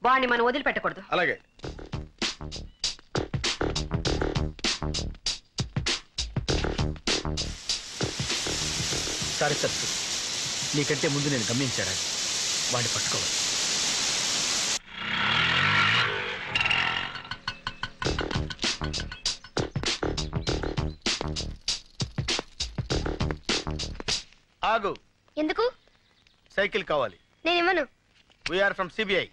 వాడిని మనం వదిలిపెట్టకూడదు. అలాగే. సారీ సార్, నీకంటే ముందు నేను గమనించాను. వాడిని పట్టుకోవాలి. ఆగు. ఎందుకు? సైకిల్ కావాలి. నేను ఇవ్వను. We're from CBI.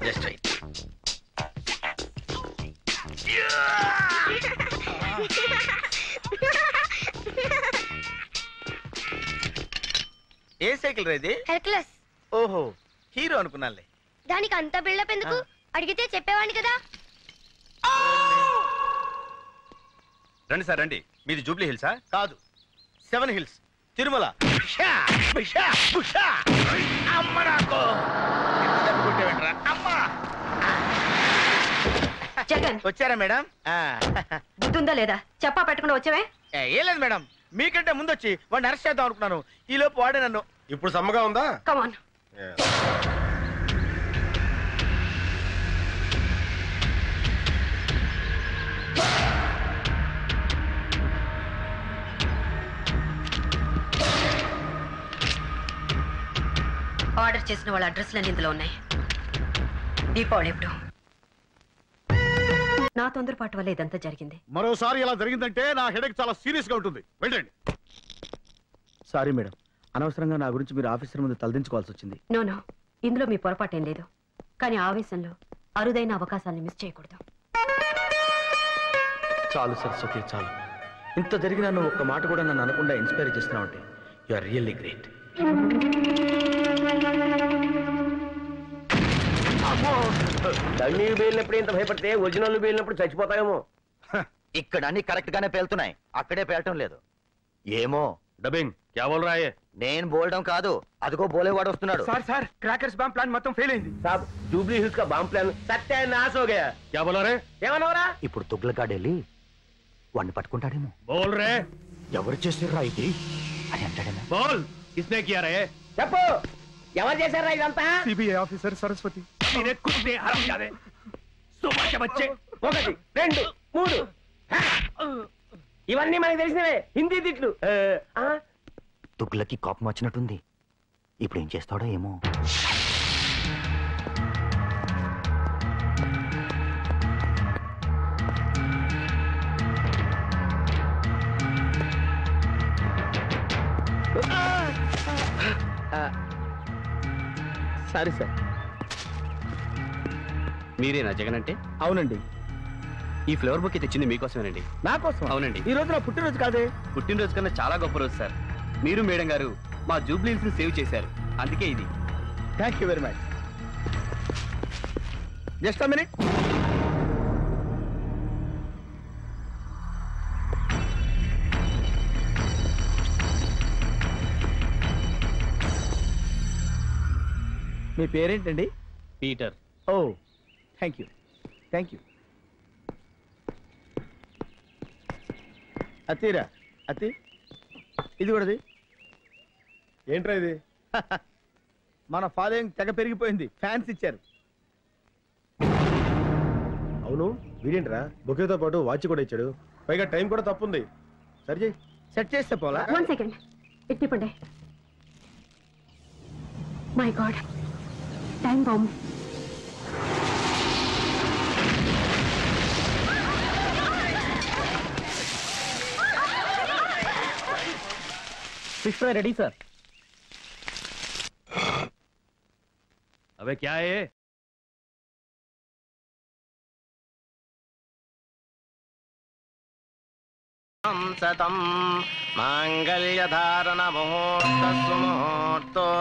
Just right. ఏ సైకిల్ రేది? హెర్క్యులస్. ఓహో, హీరో అనుకున్నానులే. దానికి అంత బిల్డప్ ఎందుకు? అడిగితే చెప్పేవాడిని కదా. రండి సార్ రండి. మీది జూబ్లీ హిల్సా? కాదు, 7 హిల్స్, తిరుమల. జగన్, వచ్చారా మేడం? బుద్ధుందా లేదా? చెప్పా పెట్టకుండా వచ్చావే? ఏం లేదు మేడం, మీకంటే ముందు వచ్చి వాడిని అరెస్ట్ చేద్దాం అనుకున్నాను. ఈ లోపు వాడే నన్ను. ఇప్పుడు సమ్మగా ఉందా? కమాన్. ఆర్డర్ చేసిన వాళ్ళ అడ్రస్లన్నీ ఇందులో ఉన్నాయి. దీపావళి ఎప్పుడు? నా తొందరపాటు వల్ల ఇదంతా జరిగింది. మరోసారి ఇలా జరిగిందంటే నా హెడేక్ చాలా సీరియస్ గా ఉంటుంది. వెళ్ళండి. సారీ మేడం, అనవసరంగా నా గురించి మీరు ఆఫీసర్ ముందు తలదించుకోవాల్సి వచ్చింది. నో, ఇందులో మీ పొరపాటేం లేదు. కానీ ఆవేశంలో అరుదైన అవకాశాన్ని మిస్ చేయకూడదు. చాలు సరస్వతి, చాలు. ఇంత జరిగినా నువ్వు ఒక్క మాట కూడా నన్ను అనకుండా ఇన్స్పైర్ చేస్తున్నావు అంటే యు ఆర్ రియల్లీ గ్రేట్. డమ్మీలు పేలినప్పుడు ఇంత భయపడితే ఒరిజినల్ పేలినప్పుడు చచ్చిపోతాయేమో. ఇక్కడ అన్ని కరెక్ట్ గానే పేలుతున్నాయి, అక్కడే పేలటం లేదు. ఏమో డబ్బింగ్ క్యా బోల్ రహా హై? నేను బోల్డం కాదు, అదిగో బోలేవాడు వస్తున్నాడు. సార్ క్రాకర్స్ బాంబ్ ప్లాన్ మొత్తం ఫెయిల్ అయింది. సాబ్ జూబ్లీ హిల్స్ కా బాంబ్ ప్లాన్ సత్యానాశ హో గయా. క్యా బోలా రే? ఏమన్నావురా? ఇప్పుడు తుగ్లకాడు వెళ్ళి వాడిని పట్టుకుంటాడేమో. బోల్ రే. ఎవరు చేసిర్రా ఇది అని అంటాడేమో. బోల్ కిస్నే కియా రే? చెప్పు, ఎవరు చేశారా ఇదంతా? CBI officer Saraswati. ఒకటి, రెండు, మూడు. ఇవన్నీ మనకి తెలిసినవే హిందీ తిట్లు. తుగ్లకి కోపం వచ్చినట్టుంది. ఇప్పుడు ఏం చేస్తాడో ఏమో. Sorry sir. మీరేనా జగన్ అంటే? అవునండి. ఈ ఫ్లవర్ బుక్ తెచ్చింది మీకోసమేనండి. నా కోసం? అవునండి. ఈ రోజు నా పుట్టినరోజు కాదే. పుట్టినరోజు కన్నా చాలా గొప్ప రోజు సార్. మీరు మేడం గారు మా జూబ్లీ హిల్స్ ని సేవ్ చేశారు, అందుకే ఇది. Thank you very much. Just a minute. మీ పేరేంటండి? పీటర్. ఓ, థ్యాంక్ యూ థ్యాంక్ యూ. అతిరా అతి, ఇది కూడాది. ఏంట్రా ఇది? మన ఫాలోయింగ్ తెగ పెరిగిపోయింది, ఫ్యాన్స్ ఇచ్చారు. అవును, వీడేంట్రా బొకేతో పాటు వాచ్ కూడా ఇచ్చాడు, పైగా టైం కూడా తప్పుంది. సరి సెట్ చేస్తే పోలా? 1 సెకండ్, ఇట్టిపండి. My God, time bomb. Fish fry ready sir. अबे क्या है? सतं मांगल्यधारण मुहूर्त सुमुहूर्तोस्तु.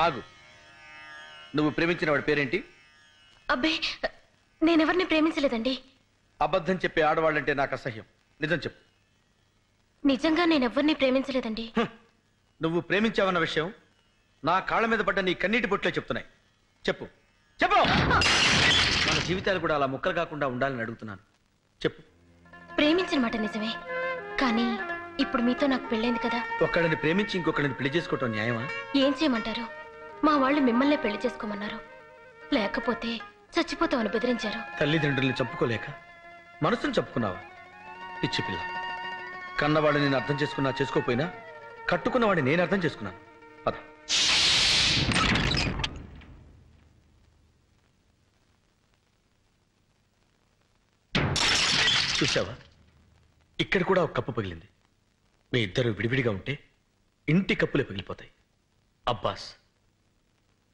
ఆగు, నువ్వు ప్రేమించిన వాడి పేరేంటి? అబ్బే, నేనెవరిని ప్రేమించలేదండి. అబద్ధం చెప్పే ఆడవాళ్ళంటే నాకు అసహ్యం. నిజం చెప్పు. నిజంగా నేనెవ్వరిని ప్రేమించలేదండి. నువ్వు ప్రేమించావన్న విషయం నా కాళ్ళ మీద పడ్డ నీ కన్నీటి బొట్లే చెప్తున్నాయి. చెప్పు చెప్పు. మన జీవితాలు కూడా అలా ముక్కలు కాకుండా ఉండాలని అడుగుతున్నాను. చెప్పు. ప్రేమించిన మాట నిజమే, కానీ ఇప్పుడు మీతో నాకు పెళ్ళైంది కదా. ఒక్కడిని ప్రేమించి ఇంకొకడిని పెళ్లి చేసుకోవటం న్యాయమా? ఏం చేయమంటారు? మా వాళ్ళు మిమ్మల్నే పెళ్లి చేసుకోమన్నారు. లేకపోతే చచ్చిపోతామని బెదిరించారు. తల్లిదండ్రుల్ని చంపుకోలేక మనసును చంపుకున్నావా? పిచ్చి పిల్ల. కన్నవాడిని నేను అర్థం చేసుకున్నా చేసుకోపోయినా కట్టుకున్నవాడిని నేను అర్థం చేసుకున్నాను. పద. చూసావా, ఇక్కడ కూడా ఒక కప్పు పగిలింది. మీ ఇద్దరు విడివిడిగా ఉంటే ఇంటి కప్పులే పగిలిపోతాయి. అబ్బాస్,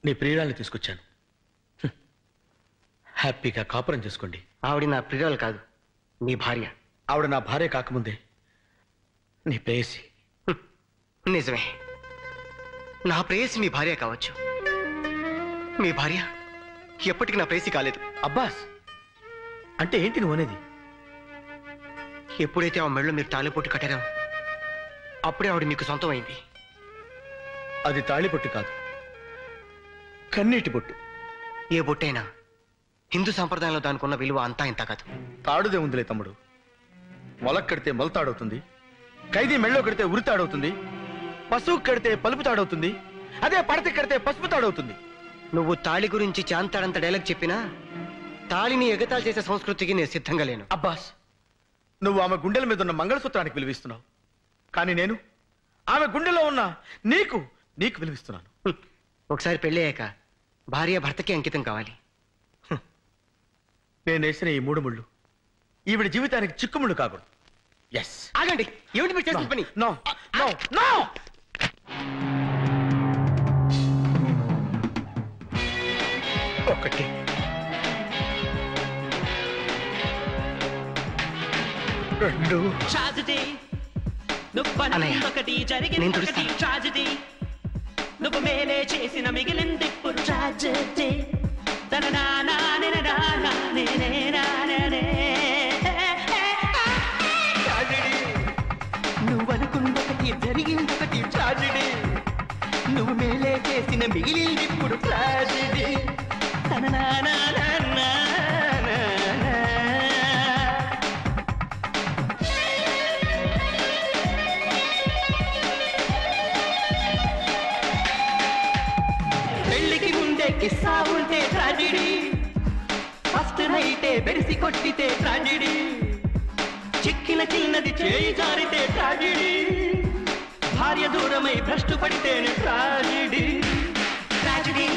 నీ ప్రియురాల్ని తీసుకొచ్చాను. హ్యాపీగా కాపురం చేసుకోండి. ఆవిడ నా ప్రియురాలు కాదు, మీ భార్య. ఆవిడ నా భార్య కాకముందే నీ ప్రేయసి. నిజమే, నా ప్రేయసి మీ భార్య కావచ్చు. మీ భార్య ఎప్పటికీ నా ప్రేయసి కాలేదు. అబ్బాస్, అంటే ఏంటి నువ్వు అనేది? ఎప్పుడైతే ఆ మెళ్ళో మీరు తాళిపొట్టు కట్టారో అప్పుడే ఆవిడ మీకు సొంతం అయింది. అది తాళిబొట్టు కాదు, కన్నీటి బొట్టు. ఏ బొట్టైనా హిందూ సంప్రదాయంలో దానికున్న విలువ అంతా ఇంత కాదు. తాడుదే ఉందిలే తమ్ముడు. మొలక్ కడితే మొలతాడవుతుంది, ఖైదీ మెళ్ళో కడితే ఉరితాడవుతుంది, పశువు కడితే పలుపు తాడవుతుంది, అదే పడత కడితే పసుపు తాడవుతుంది. నువ్వు తాళి గురించి చాంతాడంత డైలాగ్ చెప్పినా తాళిని ఎగతాళి చేసే సంస్కృతికి నేను సిద్ధంగా లేను. అబ్బాస్, నువ్వు ఆమె గుండెల మీద ఉన్న మంగళసూత్రానికి విలువిస్తున్నావు, కానీ నేను ఆమె గుండెలో ఉన్న నీకు విలువిస్తున్నాను. ఒకసారి పెళ్ళయ్యాక భార్య భర్తకి అంకితం కావాలి. నేను వేసిన ఈ 3 ముళ్ళు ఈవిడ జీవితానికి చిక్కుముళ్ళు కాకూడదు. ఎస్. ఆగండి, ఏమిటి మీరు చేసిన పని? No no no. ఒకటి, రెండు. అన్నయ్య, నేను తుడుస్తాను. నువ్వు మేలే చేసిన మిగిలింది ట్రాజెడీ. నువ్వు అనుకున్నొకటి జరిగిందొకటి ట్రాజెడీ. నువ్వు మేలే చేసిన మిగిలింది ఇప్పుడు ట్రాజెడీ. పెళ్లికి ముందే కిస్సా ఉంటే ట్రాజెడీ, ఫస్ట్ నైటే బెరిసి కొట్టితే ట్రాజెడీ, చిక్కిన చిన్నది చేయి జారితే ట్రాజెడీ, భార్య దూరమై భ్రష్టు పడితేనే ట్రాజెడీ. ట్రాజెడీ,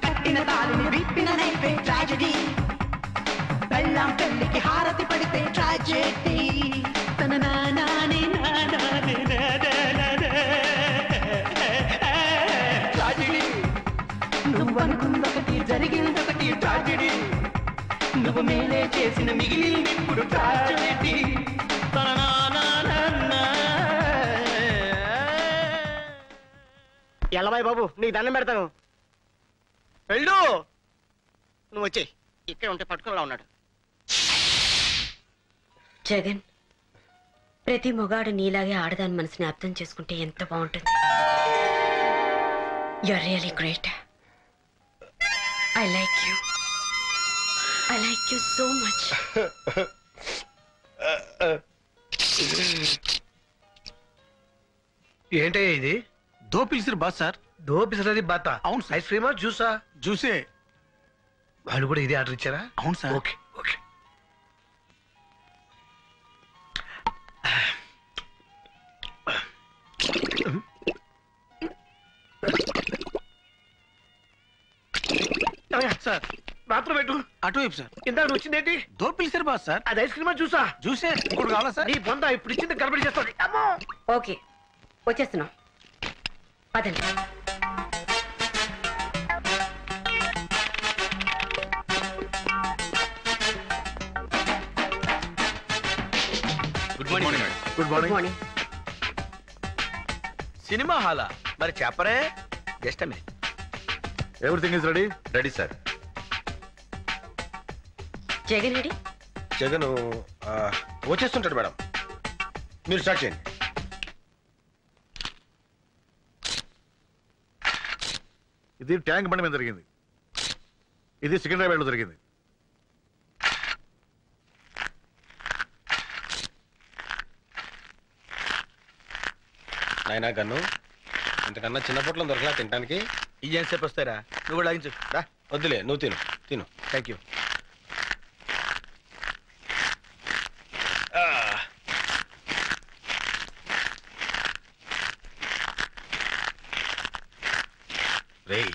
కట్టిన తాళిని విప్పిన నైపే ట్రాజెడీ, పెళ్ళాం పెళ్లికి హారతి పడితే ట్రాజెడీ. తన నానాని నానాని ట్రాజెడీ. నువ్వు అనుకున్నొకటి జరిగిందొకటి ట్రాజెడీ. నువ్వు మేలే చేసిన మిగిలింది ఇప్పుడు ట్రాజెడీ. ఎల్లబాయ్ బాబు, నీకు దండం పెడతాను. వెళ్ళు. నువ్వు వచ్చేయి, ఇక్కడ ఉంటే పట్టుకునేలా ఉన్నాడు. జగన్, ప్రతి మొగాడు నీలాగే ఆడదాని మనసుని అర్థం చేసుకుంటే ఎంత బాగుంటుంది. You are really great. I like you. I like you so much. ఏంటయ్యా ఇది? దో పిలిసిరు బాత్ సార్. దో పిలిసినది బాత? అవును సార్. ఐస్ క్రీమా జ్యూసా? జ్యూసే. వాళ్ళు కూడా ఇదే ఆర్డర్ ఇచ్చారా? అవును sir. Okay okay. Sir, bathroom పెట్టు. అటువైపు సార్. ఇందాక వచ్చిందేంటి? దో పిలిసిరు బాత్ సార్. అది ఐస్ క్రీమా జ్యూసా? జ్యూసే. ఇప్పుడు కావాలా సార్? నీ బొంద ఇప్పుడు ఇచ్చింది గడబడి చేస్తుంది. అమ్మో. ఓకే, వచ్చేస్తున్నాం. పదండి. Good morning. Good good morning. Morning. Cinema హాలా? మరి చెప్పరే. Just everything is ready. Ready sir. Jagan ready? Jagan వచ్చేస్తుంటాడు మేడం, మీరు స్టార్ట్ చేయండి. ఇది ట్యాంక్ బండి మీద జరిగింది, ఇది సికింద్రాబాద్లో జరిగింది. నాయనా గన్ను, ఇంతకన్నా చిన్న పొట్లం దొరకలా తినడానికి? ఇంజన్ సేపు వస్తారా? నువ్వు కూడా లాగించు. రా. వద్దులే, నువ్వు తిను తిను. Thank you. రేయ్,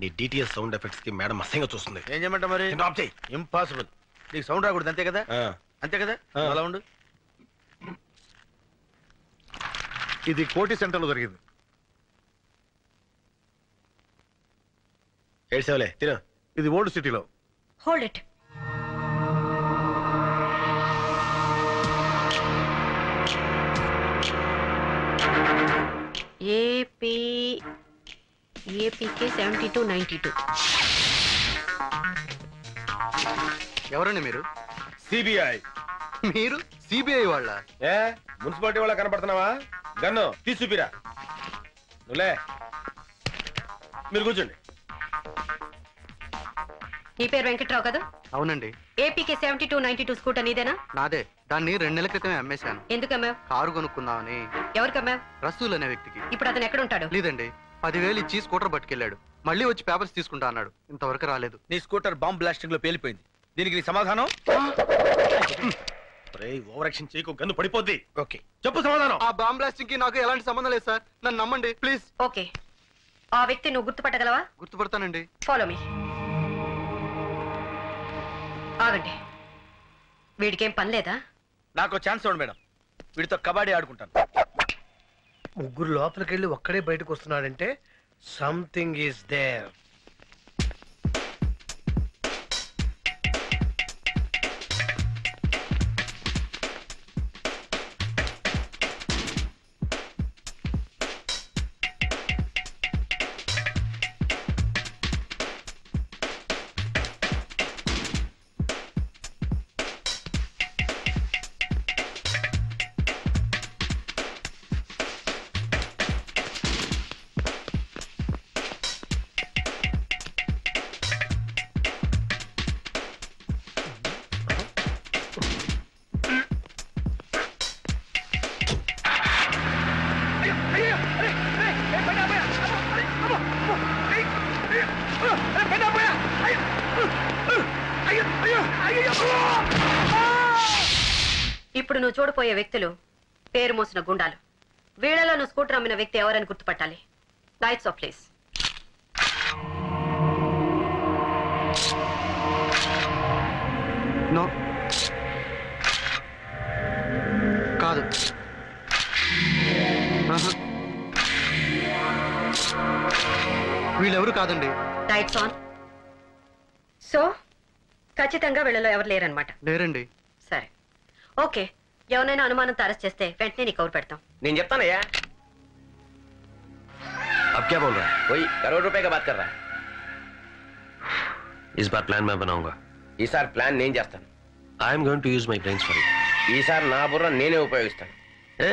నీ డిటిఎస్ సౌండ్ ఎఫెక్ట్స్ కి మేడం అసహ్యంగా చూస్తుంది. ఏం చేయమంటావు మరి? ఆఫ్ చేయి. ఇంపాసిబుల్. నీకు సౌండ్ రాకూడదు, అంతే కదా? అంతే కదా? అలా ఉండు. ఇది కోటి సెంటర్లో జరిగింది. ఏడ్సేవలే, తిను. ఇది ఓల్డ్ సిటీలో. Hold it. ఏపీకే 7292. ఎవరండి మీరు? సిబిఐ. మీరు సిబిఐ వాళ్ళ? ఏ మున్సిపాలిటీ వాళ్ళ కనపడుతున్నావా? గన్ను తీసుపిరా. నువ్వులే, మీరు కూర్చోండి. నీ పేరు వెంకట్రావు కదా? అవునండి. ఏపీకే 7292 స్కూటర్ నీదేనా? నాదే. దాన్ని 2 నెలల క్రితమే అమ్మేశాను. ఎందుకు అమ్మావు? కారు కొనుక్కుందామని. ఎవరికి అమ్మావు? రసూల్ అనే వ్యక్తికి. ఇప్పుడు అతను ఎక్కడ ఉంటాడు? లేదండి, 10,000 ఇచ్చి స్కూటర్ పట్టుకెళ్ళాడు. మళ్ళీ వచ్చి పేపర్స్ తీసుకుంటా అన్నాడు. ఇంతవరకు రాలేదు. నీ స్కూటర్ బాంబ్ బ్లాస్టింగ్ లో పేలిపోయింది. దీనికి నీ సమాధానం? ఓవర్ యాక్షన్ చేయకు, గన్ను పడిపోద్ది. ఓకే, చెప్పు సమాధానం. ఆ బాంబ్ బ్లాస్టింగ్ కి నాకు ఎలాంటి సంబంధం లేదు సార్. నన్ను నమ్మండి ప్లీజ్. ఓకే, ఆ వ్యక్తి నువ్వు గుర్తుపట్టగలవా? గుర్తుపడతానండి. Follow me. ఆగండి, వీడికేం పని లేదా? నాకు ఛాన్స్ ఇవ్వండి మేడం, వీడితో కబడ్డీ ఆడుకుంటాను. ముగ్గురు లోపలికి వెళ్ళి ఒక్కడే బయటకు వస్తున్నాడంటే సంథింగ్ ఈస్ దేర్. ఇప్పుడు నువ్వు చూడపోయే వ్యక్తులు పేరు మోసిన గుండాలు. వీళ్ళలో నువ్వు స్కూటర్ అమ్మిన వ్యక్తి ఎవరని గుర్తుపట్టాలి. Lights off please. నో, కాదు. వీళ్ళెవరు కాదండి. Lights on. సో ఖచ్చితంగా వీళ్ళలో ఎవరు లేరనమాట? లేరండి. సరే, ఓకే. ఎవరైనా అనుమానంతో అరెస్ట్ చేస్తే వెంటనే నీకు కవర్ పెడతాం. నేను చెప్తానయ్యా. अब क्या बोल रहा है? कोई करोड़ रुपए का बात कर रहा है. इस बार प्लान मैं बनाऊंगा. ఈసారి ప్లాన్ నేను చేస్తాను. I am going to use my brains for it. ఈసారి నా బుర్ర నేనే ఉపయోగిస్తాను. ए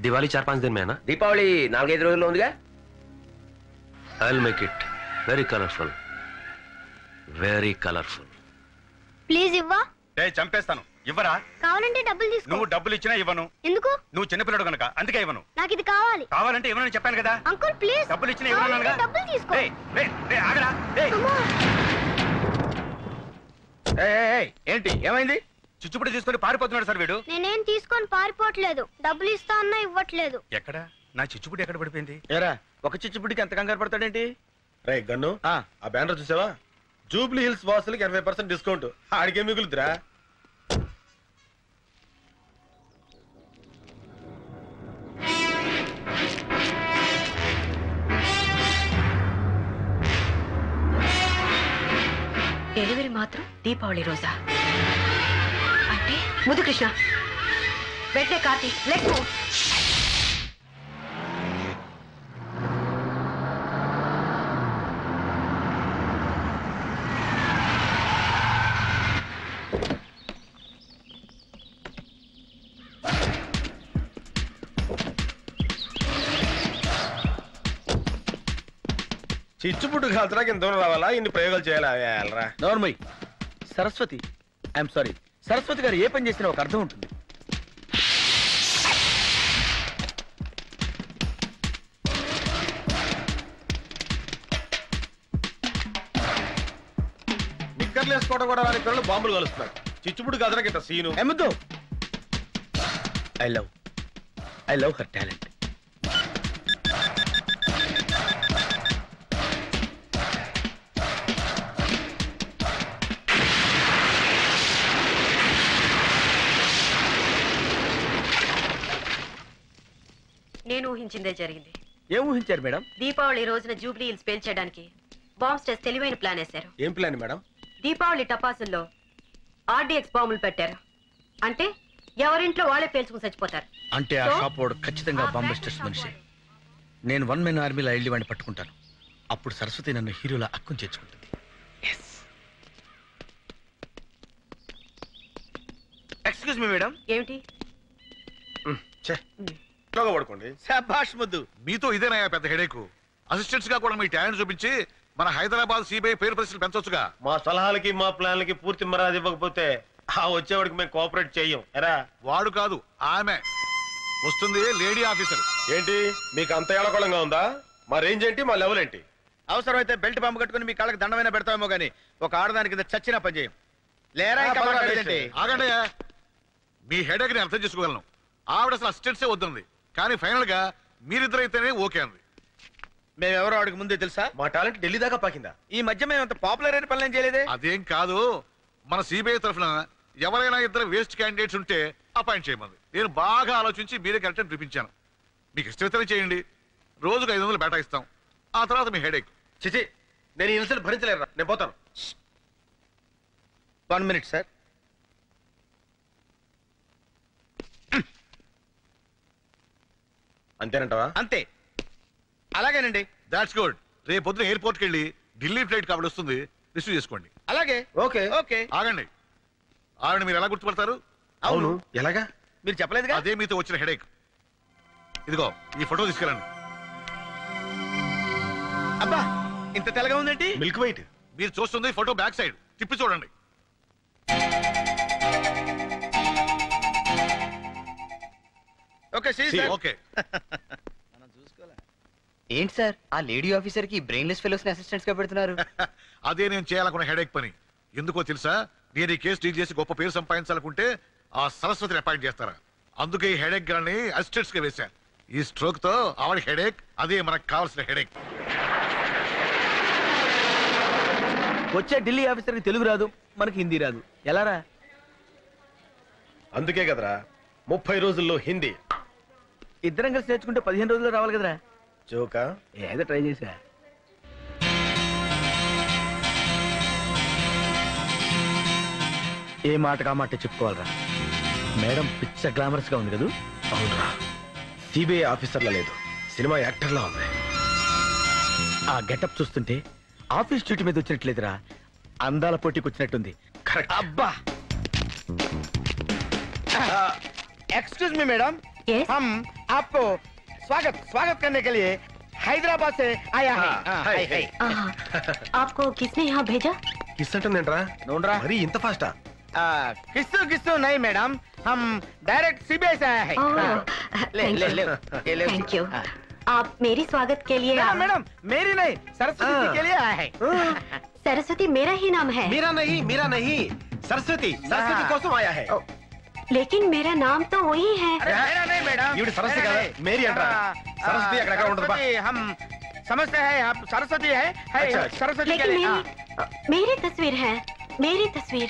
दिवाली 4-5 दिन में है ना? దీపావళి 4-5 రోజుల్లో ఉందిగా. I will make it very colourful, very colourful. Please ఇవ్వా. చంపేస్తాను. ఇవ్వరా? కావాలంటే డబ్బులు తీసుకో. నువ్వు డబ్బులు ఇచ్చినా ఇవ్వను. ఎందుకు? నువ్వు చిన్నపిల్లడు కనుక అందుకే ఇవ్వను. నాకు ఇది కావాలి. కావాలంటే ఇవ్వనని చెప్పాను కదా. Uncle please. డబ్బులు ఇచ్చినా ఇవ్వను. డబ్బులు తీసుకో. ఆగరా. ఏంటి ఏమైంది? చిచ్చుపుడి తీసుకొని పారిపోతున్నాడు సార్ వీడు. నేనేం తీసుకొని పారిపోవట్లేదు. డబ్బులు ఇస్తా అన్నా ఇవ్వట్లేదు. ఎక్కడ నా చిచ్చుపుడి ఎక్కడ పడిపోయింది? ఏరా, ఒక చిచ్చుపుడికి ఎంత కంగారు పడతాడేంటి? రే గన్ను, ఆ బ్యానర్ చూసావా? జూబ్లీ హిల్స్ వాసులకి 80% డిస్కౌంట్. ఆడికే మిగులుతురా. డెలివరీ మాత్రం దీపావళి రోజా? అంటే ముదు కృష్ణ వెంటనే కార్తీ లెట్ గో. చిచ్చుపుట్టు కాల్చడానికి ఇంత దూరం రావాలా? ఇన్ని ప్రయోగాలు చేయాలా? వెళ్ళరా. నోర్మయ్. సరస్వతి, ఐఎమ్ సారీ, సరస్వతి గారు ఏ పని చేసినా ఒక అర్థం ఉంటుంది. నిక్కర్లు వేసుకోవడం కూడా వారి పిల్లలు బాంబులు కలుస్తున్నారు. చిచ్చుపుట్టు కాల్చడానికి ఇంత సీను. ఎమ్మద్దు. I love her talent. నేను ఊహించిందే జరిగింది. ఏం ఊహించారు మేడం? దీపావళి రోజున జూబ్లీ హిల్స్ పేల్చేయడానికి బాంబ్ స్టేస్ తెలివైన ప్లాన్ వేశారు. ఏం ప్లాన్ మేడం? దీపావళి టపాసుల్లో ఆర్డీఎక్స్ బాంబులు పెట్టారు. అంటే ఎవరింట్లో వాళ్ళే పేల్చుకుని చచ్చిపోతారు. అంటే ఆ షాప్ వాడు ఖచ్చితంగా బాంబస్టర్స్ మనిషి. నేను 1 మెన్ ఆర్మీలో వెళ్ళి వాడిని పట్టుకుంటాను. అప్పుడు సరస్వతి నన్ను హీరోలా అక్కుని చేర్చుకుంటుంది. Excuse me madam. ఏమిటి? పడుకోండి. శాబాష్ ముద్దు. మీతో ఇదేనాయా పెద్ద హెడేక్? అసిస్టెంట్స్ గా కూడా మీ టాలెంట్ చూపించి మన హైదరాబాద్ సిబిఐ పేరు ప్రశ్నలు పెంచొచ్చుగా. మా సలహాలకి మా ప్లాన్లకి పూర్తి మరాది ఇవ్వకపోతే ఆ వచ్చేవాడికి మేము కోఆపరేట్ చెయ్యం. ఎరా? వాడు కాదు, ఆమె వస్తుంది, లేడీ ఆఫీసర్. ఏంటి మీకు అంత ఏళకోళంగా ఉందా? మా రేంజ్ ఏంటి, మా లెవెల్ ఏంటి? అవసరమైతే బెల్ట్ బాంబు కట్టుకుని మీ కాళ్ళకి దండమైనా పెడతామేమో గానీ ఒక ఆడదానికి కింద చచ్చినా పని చేయం. లేరా? ఆగండి. మీ హెడేక్ ని అర్థం చేసుకోగలను. ఆవిడ అసలు అసిస్టెంట్సే వద్దంది, కానీ ఫైనల్ గా మీరిద్దరైతేనే ఓకే అంది. మేమెవరో ఆడికి ముందే తెలుసా? మా టాలెంట్ ఢిల్లీ దాకా పాకిందా? ఈ మధ్య మేము అంత పాపులర్ అయిన పనులు చేయలేదే. అదేం కాదు, మన సిబిఐ తరఫున ఎవరైనా ఇద్దరు వేస్ట్ క్యాండిడేట్స్ ఉంటే అపాయింట్ చేయమంది. నేను బాగా ఆలోచించి మీరే కరెక్ట్ అని చూపించాను. మీకు ఇష్టమైతేనే చేయండి. రోజుకు 500 బేటా ఇస్తాం. ఆ తర్వాత మీ హెడేక్. చిచి, నేను ఈ ఇన్సల్ట్ భరించలేరా. నేను పోతాను. 1 minute సార్. అంతేనంటావా? అంతే. అలాగేనండి. That's good. రేపు పొద్దున ఎయిర్పోర్ట్కి వెళ్ళి ఢిల్లీ ఫ్లైట్ కాబట్టి వస్తుంది, రిసీవ్ చేసుకోండి. అలాగే. Okay okay. ఆగండి. ఆవిడ మీరు ఎలా గుర్తుపడతారు? అవును, ఎలాగా? మీరు చెప్పలేదుగా. అదే మీతో వచ్చిన హెడేక్. ఇదిగో ఈ ఫోటో తీసుకెళ్ళండి. అబ్బా, ఇంత తెల్లగా ఉందేంటి? Milk white. మీరు చూస్తుంది ఫోటో బ్యాక్ సైడ్, తిప్పి చూడండి. Okay okay. ఏంటి సార్ ఆ లేడీ ఆఫీసర్ కి బ్రెయిన్లెస్ ఫెలోస్ ని అసిస్టెంట్స్ గా పెడుతున్నారు? అదే నేను చేయాలనుకున్న హెడేక్ పని. ఎందుకో తెలుసా? నేను ఈ కేసు డీల్ చేసి గొప్ప పేరు సంపాదించాలనుకుంటే ఆ సరస్వతిని అపాయింట్ చేస్తారా? అందుకే ఈ హెడేక్ గాని అసిస్టెంట్స్ గా వేశా. ఈ స్ట్రోక్ తో ఆవిడ హెడేక్, అదే మనకు కావాల్సిన హెడేక్. వచ్చే ఢిల్లీ ఆఫీసర్ కి తెలుగు రాదు, మనకి హిందీ రాదు. ఎలారా? అందుకే కదరా 30 రోజుల్లో హిందీ. ఇద్దరం కలిసి నేర్చుకుంటే 15 రోజుల్లో రావాలి కదరా. జోకా? ఏదో ట్రై చేశా. ఏ మాటకు ఆ మాట చెప్పుకోవాలరా. మేడం పిచ్చ గ్లామరస్ గా ఉంది కదా. అవునరా, సిబిఐ ఆఫీసర్లా లేదు, సినిమా యాక్టర్లా ఉంది. ఆ గెటప్ చూస్తుంటే ఆఫీస్ డ్యూటీ మీద వచ్చినట్లేదురా, అందాల పోటీకి వచ్చినట్టుంది. కరెక్ట్. అబ్బా. एक्सक्यूज मी मैडम, हम आपको स्वागत करने के लिए हैदराबाद से आया है। आपको किसने यहाँ भेजा? కిస్ అంటుందేంట్రా? नोंड्रा మరి ఇంత ఫాస్టా? किस्सू नहीं मैडम, हम डायरेक्ट सीबीआई से आया है। ले ले ले ले। Thank you. आप मेरी स्वागत के लिए? मैडम मेरी नहीं, सरस्वती के लिए आया है। सरस्वती मेरा ही नाम है। మీరా नहीं, सरस्वती కోసం ఆయా హై. लेकिन मेरा नाम तो वही है। अरे मेरा नहीं मैडम, ఈవిడ సరస్వతి కదా, మేరీ అంటారా? సరస్వతి అక్కడ ఉండదు బా. हम समझते हैं आप सरस्वती है। अच्छा। सरस्वती के लेकिन लिए मेरी तस्वीर है, मेरी तस्वीर।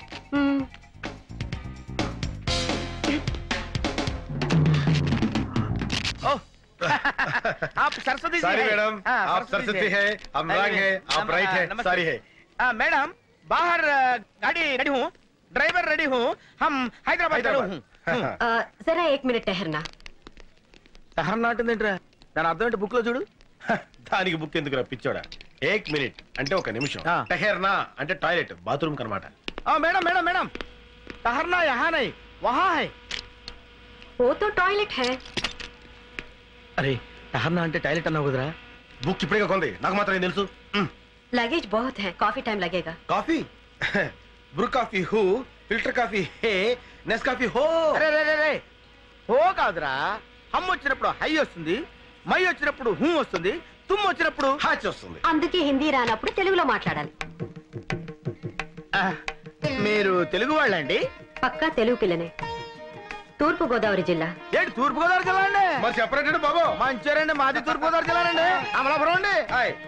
आप सरस्वती जी సారీ हैं? మేడం, हाँ, आप सरस्वती है, हम रंग है, आप राइट है. नमस्ते। सारी है. मैडम बाहर गाड़ी रेडी हूँ, ड्राइवर रेडी हूँ, हम हैदराबाद चलो हूँ। जरा 1 मिनट ठहरना। సహనం నాటిందేంట్రా? దాని అర్థం ఏంటి బుక్ లో చూడు. దానికి బుక్ ఎందుకు రప్పించోడా? 1 మినిట్ అంటే 1 నిమిషం. టహర్నా అంటే టాయిలెట్, బాత్రూమ్ కనమాట. मैडम मैडम मैडम, ठहरना यहाँ नहीं, वहाँ है। वो तो टॉयलेट है। అరే టహర్నా అంటే టాయిలెట్ అన్నావు కదరా. బుక్ ఇప్పుడే కొంది, నాకు మాత్రం ఏం తెలుసు? लगेज बहुत है, काफी टाइम लगेगा। కాఫీ బ్రూ కాఫీ హూ filter coffee hey Nescafe హో. అరే రే రే రే హో కాదురా, హమ్ వచ్చినప్పుడు హై వస్తుంది, మై వచ్చినప్పుడు హూ వస్తుంది, తుమ్ము వచ్చినప్పుడు హాచ్ వస్తుంది. అందుకే హిందీ రానప్పుడు తెలుగులో మాట్లాడాలి. మీరు తెలుగు వాళ్ళండి? పక్కా తెలుగు పిల్లనే. తూర్పు గోదావరి జిల్లా. ఏంటి తూర్పు గోదావరి జిల్లా అండి? మరి చెప్పరండి బాబు. మంచిర్యాలండి, మాది తూర్పు గోదావరి జిల్లా అండి. అమలాపురం అండి.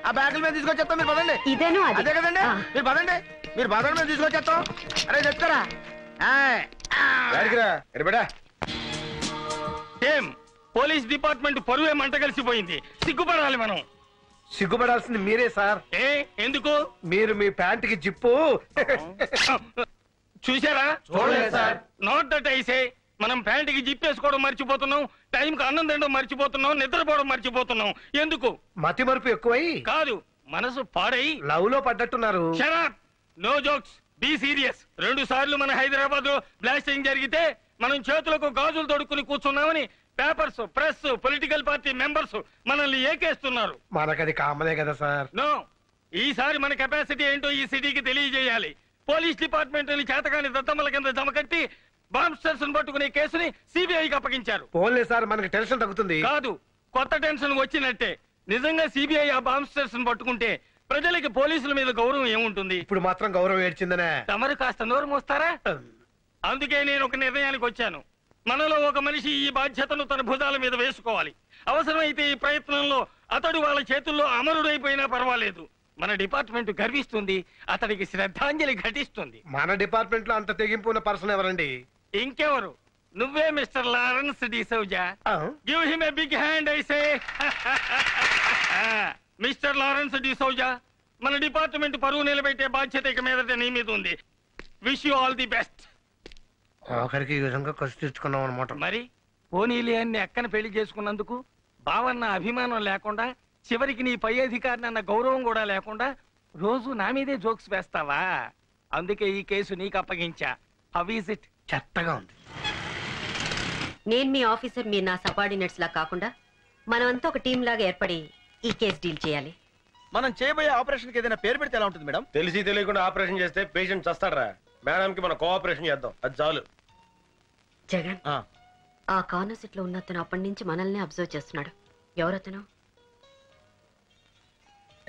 ఆ బ్యాగుల మీద తీసుకొచ్చేస్తాం, మీరు పదండి. ఇదేను అది. అదే కదండి, మీరు పదండి, మీరు పదండి, మేము తీసుకొచ్చేస్తాం. అరే చెప్తారా? ఏం పోలీస్ డిపార్ట్మెంట్ పరువే మంట కలిసిపోయింది. సిగ్గుపడాలి మనం. సిగ్గుపడాల్సింది మీరే సార్. ఏ ఎందుకు? మీరు మీ ప్యాంటుకి జిప్పు చూసారా? చూడలేదు సార్. Not that ఐసే. మనం ప్యాంటుకి జిప్పేసుకోవడం మర్చిపోతున్నాం, టైంకి అన్నం తినడం మర్చిపోతున్నాం, నిద్రపోవడం మర్చిపోతున్నాం. ఎందుకు? మతి మరుపు ఎక్కువై కాదు, మనసు పాడై లవ్ లో పడ్డట్టున్నారు. Shut up, no jokes, be serious. 2 సార్లు మన హైదరాబాద్ లో బ్లాస్టింగ్ జరిగితే మనం చేతులకు గాజులు తొడుక్కుని కూర్చున్నామని papers, press, political party members మనల్ని ఏకేస్తున్నారు. మనకది కామనే కదా సార్. నో, ఈసారి మన కెపాసిటీ ఏంటో ఈ సిటీకి తెలియజేయాలి. పోలీస్ డిపార్ట్మెంట్ చేతకాని దత్తమ్మల కింద జమకట్టి బాంబ్స్టర్స్ పట్టుకునే కేసుని సిబిఐకి అప్పగించారు. పోన్లే సార్, మనకి టెన్షన్ తగ్గుతుంది. కాదు, కొత్త టెన్షన్ వచ్చినట్టే. నిజంగా సిబిఐ ఆ బాంబ్స్టర్స్ పట్టుకుంటే ప్రజలకి పోలీసుల మీద గౌరవం ఏముంటుంది? ఇప్పుడు మాత్రం గౌరవం ఏడ్చిందనే. తమరు కాస్త నోరు మోస్తారా? అందుకే నేను ఒక నిర్ణయానికి వచ్చాను. మనలో ఒక మనిషి ఈ బాధ్యతను తన భుజాల మీద వేసుకోవాలి. అవసరమైతే ఈ ప్రయత్నంలో అతడు వాళ్ళ చేతుల్లో అమరుడైపోయినా పర్వాలేదు. మన డిపార్ట్మెంట్ గర్విస్తుంది, అతడికి శ్రద్ధాంజలి ఘటిస్తుంది. మన డిపార్ట్మెంట్ లో అంత తెగింపు ఉన్న పర్సన్ ఎవరండి? ఇంకెవరు? నువ్వే mister Lawrence D'Souza. Give him a big hand I say. Mister Lawrence D'Souza, మన డిపార్ట్మెంట్ పరువు నిలబెట్టే బాధ్యత ఇక మీదట నీ మీద ఉంది. Wish you all the best. ఆఖరికి ఈ విధంగా ఖర్చు తెచ్చుకున్నాం అనమాట. మరి పోనీలే అన్ని అక్కన పెళ్లి చేసుకున్నందుకు బావన్న అభిమానం లేకుండా, చివరికి నీ పై అధికారిని అన్న గౌరవం కూడా లేకుండా రోజు నా మీదే జోక్స్ వేస్తావా? అందుకే ఈ కేసు నీకు అప్పగించా. How is it? చెత్తగా ఉంది. నేను మీ ఆఫీసర్, మీరు నా సబార్డినేట్స్ లా కాకుండా మనమంతా ఒక టీం లాగా ఏర్పడి ఈ కేసు డీల్ చేయాలి. మనం చేయబోయే ఆపరేషన్ కి ఏదైనా పేరు పెడితే ఎలా ఉంటుంది మేడం? తెలిసి తెలియకుండా ఆపరేషన్ చేస్తే పేషెంట్ చస్తాడరా. మేడం కి మనం కోఆపరేషన్ చేద్దాం, అది చాలు. జగన్, ఆ కార్నర్ సీట్ లో ఉన్న అతను అప్పటి నుంచి మనల్ని అబ్జర్వ్ చేస్తున్నాడు. ఎవరతను?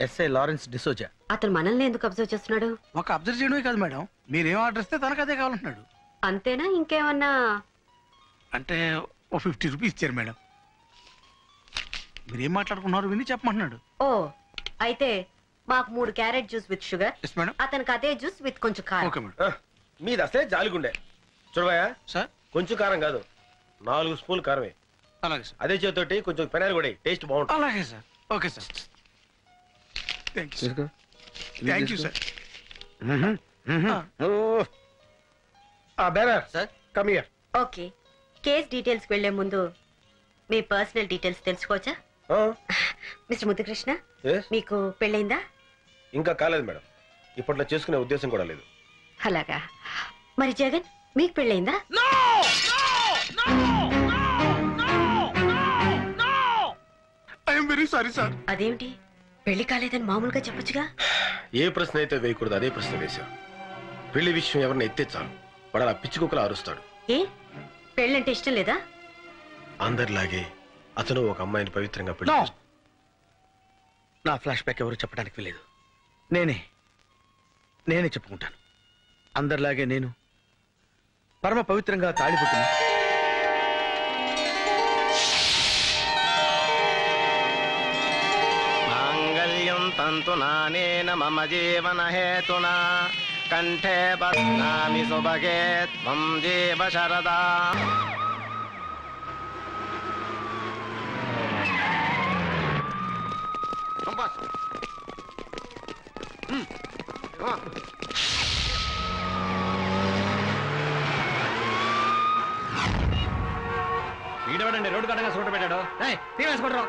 SI Lawrence D'Souza. అతను మనల్ని ఎందుకు అబ్జర్వ్ చేస్తున్నాడు? ఒక అబ్జర్వ్ చేయడమే కాదు మేడం, మీరేం ఆర్డర్ ఇస్తే తనకు అదే కావాలంటున్నాడు. అంతేనా? ఇంకేమన్నా? అంటే ఓ 50 రూపీస్ ఇచ్చారు మేడం. మీరేం మాట్లాడుకున్నారు విని చెప్పమంటున్నాడు. ఓ, అయితే మాకు 3 క్యారెట్ జ్యూస్ విత్ షుగర్, అతనికి అదే జ్యూస్ విత్ కొంచెం కారం. మీది అసలే జాలిగుండే. చూడవయ్యా సార్, కొంచెం కారం కాదు, 4 స్పూన్లు కారమే. అలాగే సార్. అదే చేతోటి కొంచెం పెనాలు కూడా టేస్ట్ బాగుంటుంది. అలాగే sir. Okay sir. Thank you sir. Bearer sir, come here. Okay, case details వెళ్లే ముందు మీ పర్సనల్ డీటెయిల్స్ తెలుసుకోవచ్చా? మిస్టర్ ముద్దుకృష్ణ, మీకు పెళ్ళైందా? ఇంకా కాలేదు మేడం, ఇప్పట్లో చేసుకునే ఉద్దేశం కూడా లేదు. అలాగా. మరి జగన్, మీకు పెళ్ళైందా? I'm very sorry sir. అదేమిటి, పెళ్లి కాలేదని మామూలుగా చెప్పొచ్చుగా? ఏ ప్రశ్న అయితే వేయకూడదు అదే ప్రశ్న వేశాం. పెళ్లి విషయం ఎవరిని ఎత్తే చాలు వాడు అలా పిచ్చి కుక్కలా అరుస్తాడు. ఏ, పెళ్ళంటే ఇష్టం లేదా? అందరిలాగే అతను ఒక అమ్మాయిని పవిత్రంగా పెళ్లి. నా ఫ్లాష్ బ్యాక్ ఎవరు చెప్పడానికి వెళ్ళలేదు. నేనే చెప్పుకుంటాను. అందరిలాగే నేను పరమ పవిత్రంగా తాళిపుట్టిన మాంగళ్యం తంతునానేన మమ జీవన హేతునా కంఠే బధ్నామి సుభగే త్వం జీవ శరదా. వీడవడండి రోడ్డు కట్టగా సూట పెట్టాడు. తీవేసుకుంటారు.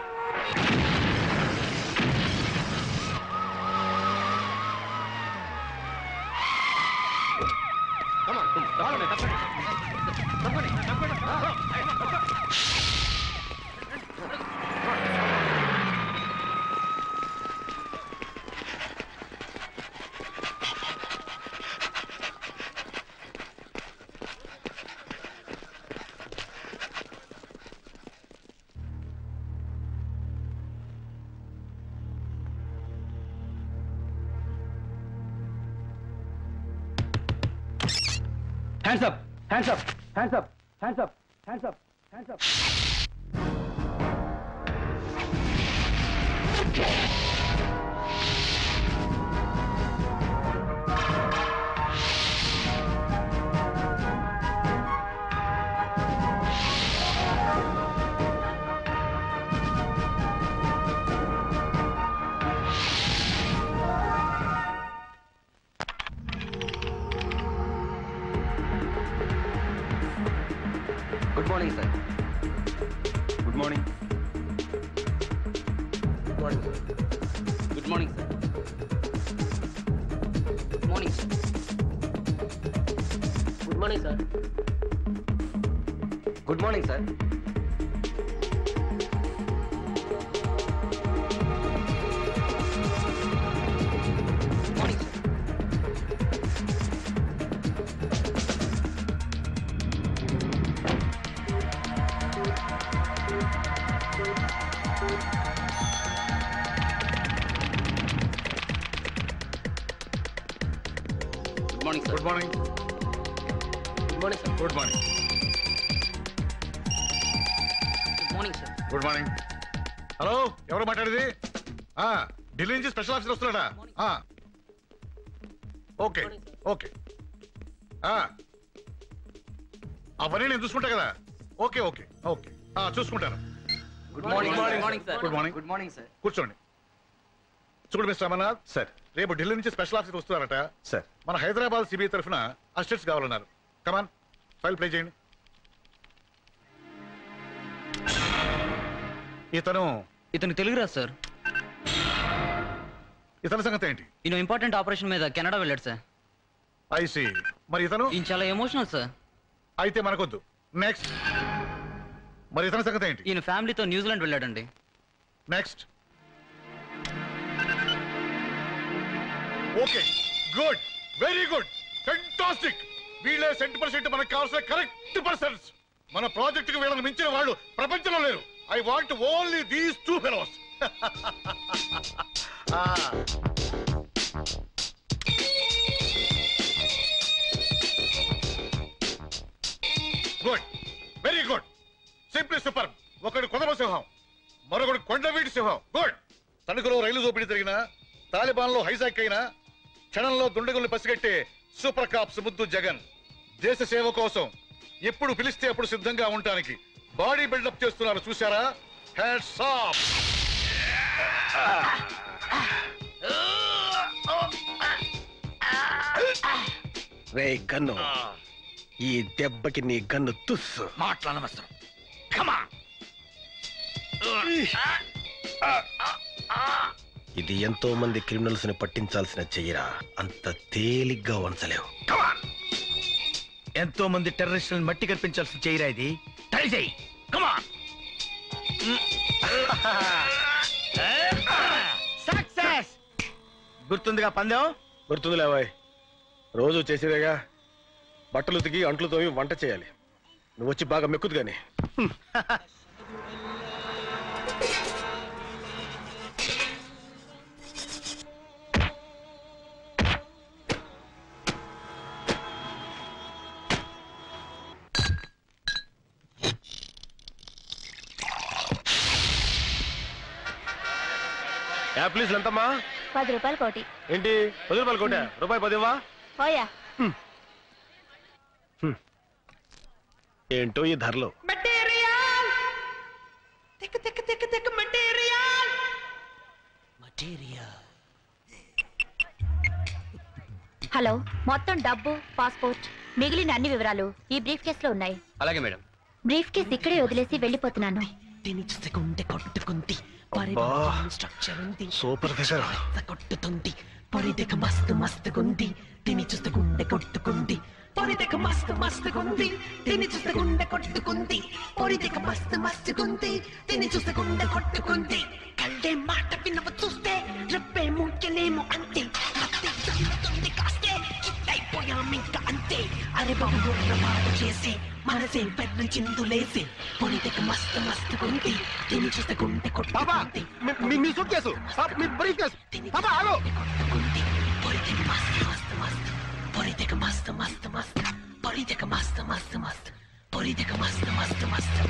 Hands up hands up hands up hands up hands up hands up. Good morning sir. Good morning. Good morning sir. Good morning sir. Good morning sir. Good morning sir. Good morning sir. Good morning sir. Good morning. Good morning sir. Good morning. Good morning sir. Good morning. Hello, ఎవరు మాట్లాడేది? ఢిల్లీ నుంచి special officer వస్తున్నాడా? Okay okay. అవన్నీ నేను చూసుకుంటా కదా. Okay okay okay చూసుకుంటాను. Good morning. Good morning sir. Good morning. Good morning sir. కూర్చోండి. చూడు మిస్టర్ అమర్నాథ్ సార్. రేపు ఢిల్లీ నుంచి స్పెషల్ ఆఫీసర్ వస్తున్నారట. సార్. మన హైదరాబాద్ సిబిఐ తరఫున అసిస్టెంట్స్ కావాలన్నారు. కమాన్, ఫైల్ ప్లే చేయండి. ఇతను తెలుగు రాదు సార్. ఇతని సంగతి ఏంటి? ఈయన ఇంపార్టెంట్ ఆపరేషన్ మీద కెనడా వెళ్ళాడు సార్. ఐసి. మరి ఇతను? ఈయన చాలా ఎమోషనల్ సార్. అయితే మనకొద్దు. నెక్స్ట్. మరి ఇతని సంగతి ఏంటి? ఈయన ఫ్యామిలీతో న్యూజిలాండ్ వెళ్ళాడండి. Next. Okay, good, very good, fantastic. వీళ్ళే 100% మనకు కావాల్సిన కరెక్ట్ పర్సన్స్. మన ప్రాజెక్ట్ కి వీళ్ళని మించిన వాళ్ళు ప్రపంచంలో లేరు. I want only these 2 fellows. Good, very good, simply super. ఒకడు కొదమ సింహం, మరొకడు కొండవీటి సింహం. గుడ్. తణుకులో రైలు దోపిడీ జరిగిన, తాలిబాన్ లో హైజాక్ అయిన, క్షణంలో దుండగుల్ని పసిగట్టే సూపర్ కాప్స్ ముద్దు జగన్. దేశ సేవ కోసం ఎప్పుడు పిలిస్తే అప్పుడు సిద్ధంగా ఉండటానికి బాడీ బిల్డప్ చేస్తున్నారు. చూశారా? Hats off. రే గన్ను, ఈ దెబ్బకి నీ గన్ను తుస్సు. మాట్లాడనవసరం. కమా. ఇది ఎంతో మంది క్రిమినల్స్ ని పట్టించాల్సిన చెయ్యరా. అంత తేలిగ్గా వంచలేవు. ఎంతో మంది టెర్రరిస్టులను మట్టి కనిపించాల్సిన చేయరా ఇది. ట్రై చేయి. కమాన్. సక్సెస్. గుర్తుందిగా పందెం? గుర్తుంది లేవాయ్. రోజు చేసేదేగా. బట్టలు ఉతికి అంట్లు తోమి వంట చేయాలి. నువ్వు వచ్చి బాగా మెక్కుదు గాని. యాప్లీస్ ఎంతమ్మా? 10 రూపాయలు కోటి. ఏంటి 10 రూపాయలు కోట? రూపాయి 10 ఇవ్వా? పోయా. ఏంటో ఈ ధరలో. హలో, మొత్తం డబ్బు, పాస్పోర్ట్, మిగిలిన అన్ని వివరాలు ఈ బ్రీఫ్ కేస్ లో ఉన్నాయి. అలాగే మేడం. బ్రీఫ్ కేస్ ఇక్కడే వదిలేసి వెళ్ళిపోతున్నాను. Super figure. కొట్టుతుంది పొరిదెక మస్తు మస్తుగుంది. తిని చూస్తే గుండె కొట్టుకుంది. పొరిదెక మస్తు మస్తుగుంది. తిని చూస్తే గుండె కొట్టుకుంది. పొరిదెక మస్తు మస్తుగుంది. తిని చూస్తే గుండె కొట్టుకుంది. కళ్ళే మాట వినవ చూస్తే రెప్పే ముఖ్యలేము అంతే. అత్తే కాస్తే అయిపోయామింక అంతే. అరే బాబు మాట చేసే మనసే పెద్ద చిందులేసి. పొరిదెక మస్తు మస్తుగుంది. తిని చూస్తే గుండె కొట్టుకుంది. మీ సూట్ కేసు, మీ బ్రీఫ్ కేసు. బాబా ఆగు. పొరిదెక మస్తు మస్తు మస్తు. పొరిదెక మస్తు మస్తు మస్తు. పొరి దేక మస్త్ మస్త్ మస్త్ పొరి దేక మస్త్ మస్త్ మస్త్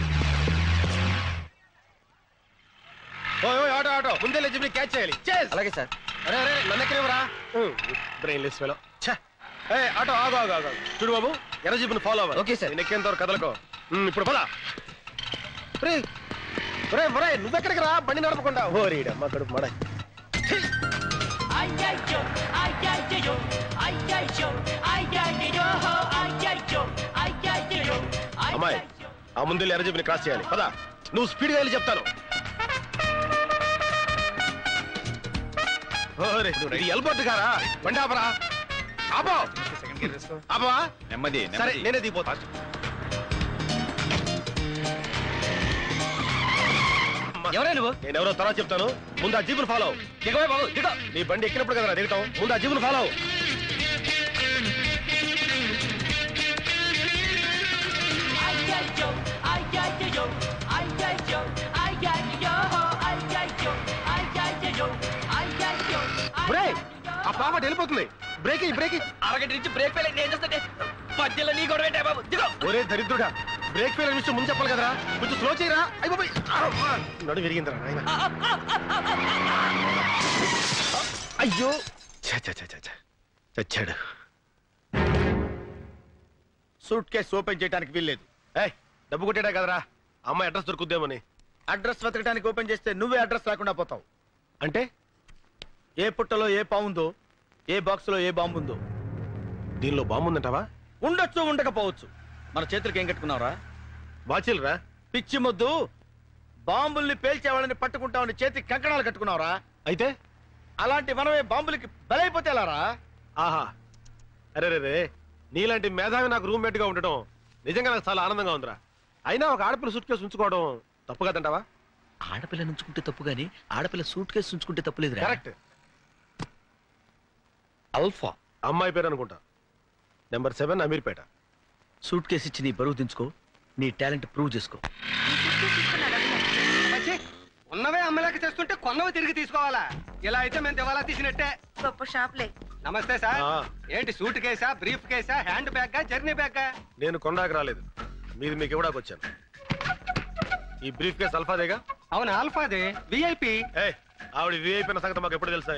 ఆటో ఆటో ముందే లేచి క్యాచ్ చేయాలి. అలాగే సార్. అరే అరే నన్ను ఎక్కడేవరా బ్రెయిన్ లెస్ ఫెలో. ఏ ఆటో ఆగు ఆగు ఆగు. చూడు బాబు ఎర్ర జీపుని ఫాలో అవ్వాలి. Okay sir. నేను ఎక్కేంత కదలకో. ఇప్పుడు పద. రే రే ఒరే నువ్వెక్కడికి రా బండి నడపకుండా. ఓరీడమ్మ కడుపు మడ. అమ్మాయి ఆ ముందు ఎర్ర జీపుని క్రాస్ చేయాలి. పద నువ్వు స్పీడ్గా వెళ్ళి చెప్తాను. ఇది ఎల్బోర్డ్ గారా బండి ఆపరా. ఆపో ఆపవా. నెమ్మది సరే నేనే దిగిపోతా. ఎవరే నువ్వు? నేను ఎవరో తర్వాత చెప్తాను. ముందు ఆ జీపును ఫాలో. దిగవే బాబు దిగ. నీ బండి ఎక్కినప్పుడు కదా దిగుతాం. ముందు ఆ జీపును ఫాలో. ఆ పాప వెళ్ళిపోతుంది. Break break. అరగంట నుంచి బ్రేక్ ఫెయిల్ నేను చేస్తుంటే మధ్యలో నీ గొడవ ఏంటే బాబు? దిగో. ఒరే దరిద్రుడా బ్రేక్ ఫెయిల్ విషయం ముందు చెప్పాలి కదరా. కొంచెం స్లో చేయరా. నడు విరిగిందిరా నాయన. అయ్యో చచ్చాడు. సూట్ కేసు ఓపెన్ చేయడానికి వీల్లేదు. డబ్బు కొట్టేడా కదరా. అమ్మాయి అడ్రస్ దొరుకుద్దేమని. అడ్రస్ వెతకడానికి ఓపెన్ చేస్తే నువ్వే అడ్రస్ లేకుండా పోతావు. అంటే ఏ పుట్టలో ఏ పాముందో ఏ బాక్స్ లో ఏ బాంబు ఉందో. దీనిలో బాంబు ఉందంటావా? ఉండొచ్చు ఉండకపోవచ్చు. మన చేతులకి ఏం కట్టుకున్నావురా? బాచిల్రా. పిచ్చి మొద్దు. బాంబుల్ని పేల్చేవాళ్ళని పట్టుకుంటామని చేతికి కంకణాలు కట్టుకున్నావురా. అయితే అలాంటి మనమే బాంబులకి బలైపోతే ఎలారా? ఆహా అరే రే నీలాంటి మేధావి నాకు రూమ్మేట్ గా ఉండటం నిజంగా నాకు చాలా ఆనందంగా ఉందిరా. అయినా ఒక ఆడపిల్ల సూట్ కేసు ఉంచుకోవడం తప్పు కదంటావా? ఆడపిల్ల నుంచుకుంటే తప్పు గానీ ఆడపిల్ల సూట్ కేసు ఉంచుకుంటే తప్పులేదు. కరెక్ట్. అల్ఫా అమ్మాయి పేరు అనుకుంటా. నెంబర్ 7 అమీర్పేట. సూట్ కేసు ఇచ్చి నీ బరువు దించుకో. నీ టాలెంట్ ప్రూవ్ చేసుకో. ఉన్నవే అమ్మలేక చేస్తుంటే కొన్నవి తిరిగి తీసుకోవాలా? ఇలా అయితే మేము దివాలా తీసినట్టే. గొప్ప షాప్లే. నమస్తే సార్. ఏంటి సూట్ కేసా, బ్రీఫ్ కేసా, హ్యాండ్ బ్యాగ్, జర్నీ బ్యాగ్? నేను కొన్నాక రాలేదు. మీది మీకు ఇవ్వడానికి వచ్చాను. ఈ బ్రీఫ్ కేసు అల్ఫాదేగా? అవును ఆల్ఫాదే. విఐపి. ఆవిడ విఐపి అన్న సంగతి మాకు ఎప్పుడు తెలుసా?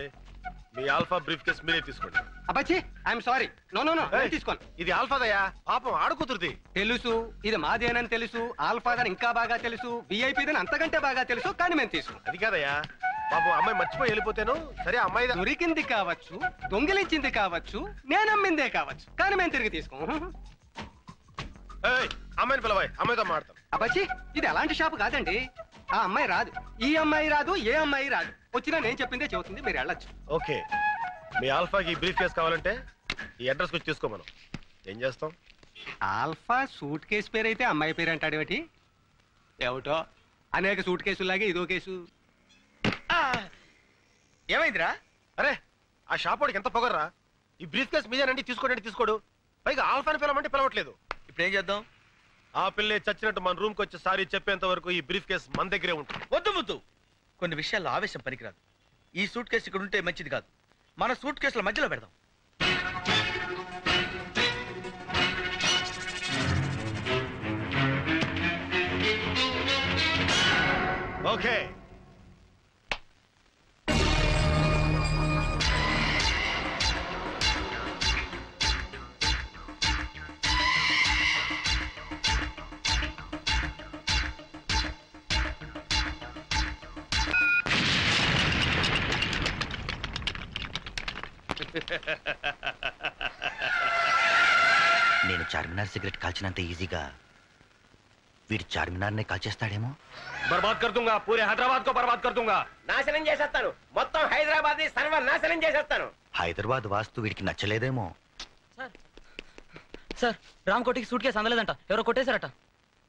మీ ఆల్ఫా బ్రీఫ్ కేసు మీరే తీసుకోండి. అబ్బచ్చి I'm sorry. No no no తీసుకోండి. ఇది ఆల్ఫాదయా పాపం ఆడుకుతురుది. తెలుసు ఇది మాదేనని తెలుసు. ఆల్ఫాదని ఇంకా బాగా తెలుసు. విఐపిదని అంతకంటే బాగా తెలుసు. కానీ మేము తీసుకోం. అది కాదయ్యా పాపం అమ్మాయి మర్చిపోయి వెళ్ళిపోతాను. సరే అమ్మాయి దొరికింది కావచ్చు, దొంగిలించింది కావచ్చు, నేను అమ్మిందే కావచ్చు. కానీ మేము తిరిగి తీసుకోం. అమ్మాయిని పిలవాయి. అమ్మాయితో మాడతాం. అబ్బచ్చి ఇది అలాంటి షాపు కాదండి. ఆ అమ్మాయి రాదు, ఈ అమ్మాయి రాదు, ఏ అమ్మాయి రాదు. వచ్చినా నేను చెప్పిందే చెబుతుంది. మీరు వెళ్ళొచ్చు. ఓకే మీ ఆల్ఫాకి బ్రీఫ్ కేసు కావాలంటే ఈ అడ్రస్ వచ్చి తీసుకో. మనం ఏం చేస్తాం? ఆల్ఫా సూట్ కేసు పేరు అయితే అమ్మాయి పేరు అంటాడు ఏమిటి? ఏమిటో అనేక సూట్ కేసులాగే ఇదో కేసు. ఏమైందిరా? అరే ఆ షాప్ వాడికి ఎంత పొగర్రా. ఈ బ్రీఫ్ కేసు మీదేనండి తీసుకోండి తీసుకోడు. పైగా ఆల్ఫాని పిలవమంటే పిలవట్లేదు. ఇప్పుడు ఏం చేద్దాం? ఆ పిల్లే చచ్చినట్టు మన రూమ్కి వచ్చి సారీ చెప్పేంత వరకు ఈ బ్రీఫ్ కేసు మన దగ్గరే ఉంటుంది. వద్దు ముద్దు. కొన్ని విషయాల్లో ఆవేశం పనికిరాదు. ఈ సూట్ కేసు ఇక్కడ ఉంటే మంచిది కాదు. మన సూట్ కేసుల మధ్యలో పెడదాం. ఓకే నేను చార్మినార్ సిగరెట్ కాల్చినంత ఈజీగా వీడు చార్మినార్నే కాల్చేస్తాడేమో. బర్బాద్ కర్ దూంగా. పూరే హైదరాబాద్ కో బర్బాద్ కర్ దూంగా. నాశనం చేసేస్తాను. మొత్తం హైదరాబాద్ ని సర్వనాశనం చేసేస్తాను. హైదరాబాద్ వాస్తు వీడికి నచ్చలేదేమో. సార్ రామ్కోటికి సూట్ కేసు అందలేదంట. ఎవరో కొట్టేశారట.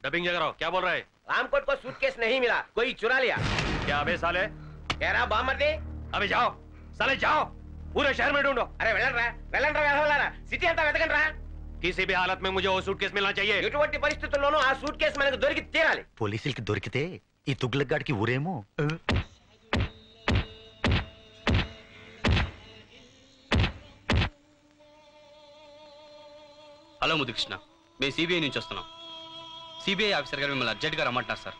डबिंग जगह रहो. क्या बोल रहा है? रामकोट को सूटकेस नहीं मिला, कोई चुरा लिया. क्या अबे साले? कह रहा बामर्दी. अबे जाओ साले जाओ. पूरे शहर में ढूंढो. अरे వెళ్ళరా సిటీ అంతా వెతకండి రా. किसी भी हालत में मुझे वो सूटकेस मिलना चाहिए. ఎటువంటి పరిస్థితుల్లోనూ ఆ సూట్ కేసు మనకు దొరికి తీరాలి. పోలీసులకి దొరికితే ఈ తుగ్లక్గాడికి ఊరేమో. హలో ముదుకృష్ణ, మేము సిబిఐ నుంచి వస్తున్నాం. సిబిఐ ఆఫీసర్ గారు మిమ్మల్ని అర్జెంట్గా రమ్మంటున్నారు సార్.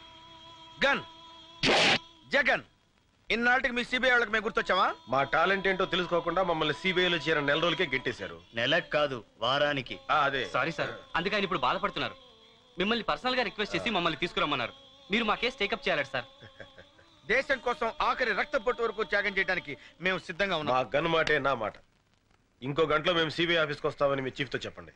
గన్ జగన్, ఇన్నాళ్ళకి మీ సిబిఐ వాళ్ళకి మేము గుర్తొచ్చామా? మా టాలెంట్ ఏంటో తెలుసుకోకుండా మమ్మల్ని సిబిఐలో చేరిన నెల రోజులకే గెట్టేశారు. నెలకు కాదు, వారానికి. అదే సారీ సార్, అందుకే ఆయన ఇప్పుడు బాధపడుతున్నారు. మిమ్మల్ని పర్సనల్ గా రిక్వెస్ట్ చేసి మమ్మల్ని తీసుకురమ్మన్నారు. మీరు మా కేసు టేకప్ చేయాలట సార్. దేశం కోసం ఆఖరి రక్త పొట్టు వరకు త్యాగం చేయడానికి మేము సిద్ధంగా ఉన్నాం. మా గన్ మాటే నా మాట. ఇంకో గంటలో మేము సిబిఐ ఆఫీస్కి వస్తామని మీ చీఫ్తో చెప్పండి.